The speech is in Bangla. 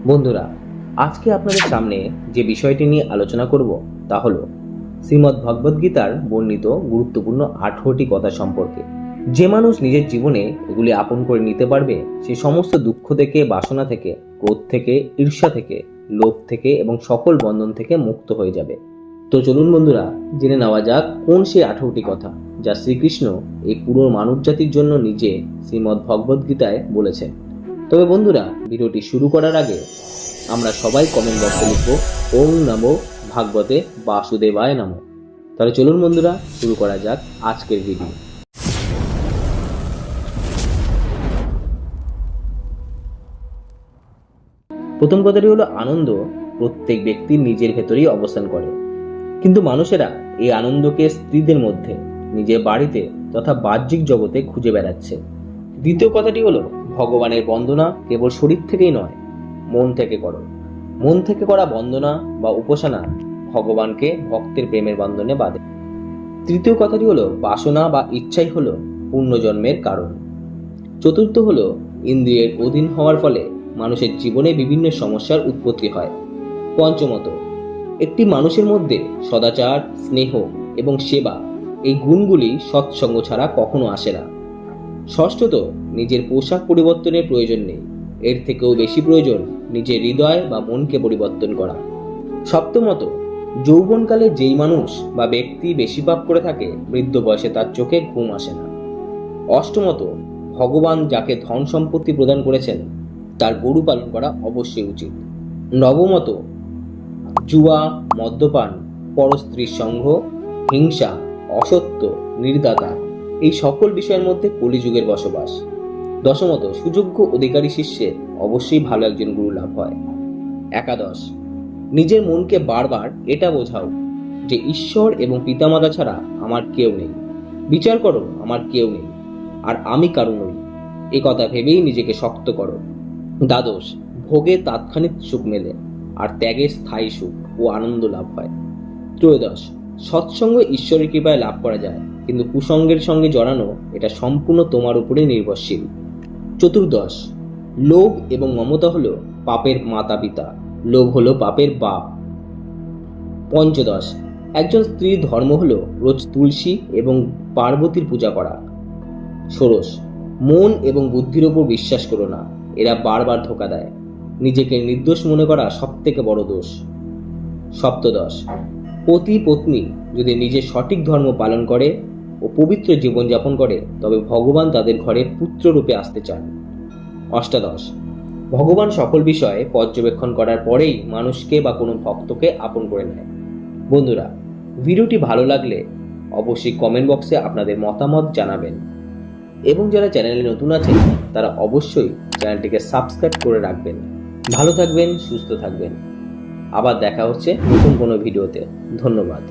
বন্ধুরা, আজকে আপনাদের সামনে যে বিষয়টি নিয়ে আলোচনা করব তা হলো শ্রীমদ্ ভগবদ্গীতার বর্ণিত গুরুত্বপূর্ণ 18টি কথা সম্পর্কে। যে মানুষ নিজের জীবনে এগুলি আপন করে নিতে পারবে সে সমস্ত দুঃখ থেকে, বাসনা থেকে, ক্রোধ থেকে, ঈর্ষা থেকে, লোভ থেকে এবং সকল বন্ধন থেকে মুক্ত হয়ে যাবে। তো চলুন বন্ধুরা, জেনে নেওয়া যাক কোন সেই 18টি কথা যা শ্রীকৃষ্ণ এই পুরো মানব জাতির জন্য নিজে শ্রীমদ্ ভগবদ্গীতায় বলেছেন। তবে বন্ধুরা, ভিডিওটি শুরু করার আগে আমরা সবাই কমেন্ট বক্সে লিখব ওং নমো ভাগবতে বাসুদেবায় নমো। তাহলে চলুন বন্ধুরা, শুরু করা যাক আজকের ভিডিও। প্রথম কথাটি হলো আনন্দ প্রত্যেক ব্যক্তির নিজের ভেতরেই অবস্থান করে, কিন্তু মানুষেরা এই আনন্দকে স্ত্রীদের মধ্যে, নিজের বাড়িতে তথা বাহ্যিক জগতে খুঁজে বেড়াচ্ছে। দ্বিতীয় কথাটি হলো ভগবানের বন্দনা কেবল শরীর থেকেই নয়, মন থেকে করো। মন থেকে করা বন্দনা বা উপাসনা ভগবানকে ভক্তের প্রেমের বন্ধনে বাঁধে। তৃতীয় কথাটি হলো বাসনা বা ইচ্ছাই হলো পূর্ণজন্মের কারণ। চতুর্থ হলো ইন্দ্রিয়ের অধীন হওয়ার ফলে মানুষের জীবনে বিভিন্ন সমস্যার উৎপত্তি হয়। পঞ্চমত, একটি মানুষের মধ্যে সদাচার, স্নেহ এবং সেবা এই গুণগুলি সৎসঙ্গ ছাড়া কখনো আসে না। ষষ্ঠত, নিজের পোশাক পরিবর্তনের প্রয়োজন নেই, এর থেকেও বেশি প্রয়োজন নিজের হৃদয় বা মনকে পরিবর্তন করা। সপ্তমত, যৌবনকালে যেই মানুষ বা ব্যক্তি বেশি পাপ করে থাকে বৃদ্ধ বয়সে তার চোখে ঘুম আসে না। অষ্টমত, ভগবান যাকে ধন সম্পত্তি প্রদান করেছেন তার গরু পালন করা অবশ্যই উচিত। নবমত, জুয়া, মদ্যপান, পরস্ত্রীর সঙ্গ, হিংসা, অসত্য, নির্দাতা এই সকল বিষয়ের মধ্যে কলিযুগের বসবাস। দশমত, সুযোগ্য অধিকারী শিষ্যের অবশ্যই ভালো একজন গুরু লাভ হয়। একাদশ, নিজের মনকে বারবার এটা বোঝাও যে ঈশ্বর এবং পিতামাতা ছাড়া আমার কেউ নেই। বিচার করো, আমার কেউ নেই আর আমি কারো নই, এ কথা ভেবেই নিজেকে শক্ত করো। দ্বাদশ, ভোগে তাৎক্ষণিক সুখ মেলে আর ত্যাগে স্থায়ী সুখ ও আনন্দ লাভ হয়। ত্রয়োদশ, সৎসঙ্গ ঈশ্বরের কৃপায় লাভ করা যায়, কিন্তু কুসঙ্গের সঙ্গে জড়ানো এটা সম্পূর্ণ তোমার উপরে নির্ভরশীল। চতুর্দশ, লোভ এবং মমতা হলো পাপের মাতা পিতা, লোভ হলো পাপের বাপ। পঞ্চদশ, একজন স্ত্রীর ধর্ম হলো রোজ তুলসী এবং পার্বতীর পূজা করা। ষোড়শ, মন এবং বুদ্ধির ওপর বিশ্বাস করো না, এরা বারবার ধোঁকা দেয়। নিজেকে নির্দোষ মনে করা সব থেকে বড় দোষ। সপ্তদশ, পতি পত্নী যদি নিজের সঠিক ধর্ম পালন করে ও পবিত্র জীবনযাপন করে তবে ভগবান তাদের ঘরে পুত্র রূপে আসতে চান। অষ্টাদশ, ভগবান সকল বিষয়ে পর্যবেক্ষণ করার পরেই মানুষকে বা কোনো ভক্তকে আপন করে নেয়। বন্ধুরা, ভিডিওটি ভালো লাগলে অবশ্যই কমেন্ট বক্সে আপনাদের মতামত জানাবেন এবং যারা চ্যানেলে নতুন আছেন তারা অবশ্যই চ্যানেলটিকে সাবস্ক্রাইব করে রাখবেন। ভালো থাকবেন, সুস্থ থাকবেন। আবার দেখা হচ্ছে নতুন কোনো ভিডিওতে। ধন্যবাদ।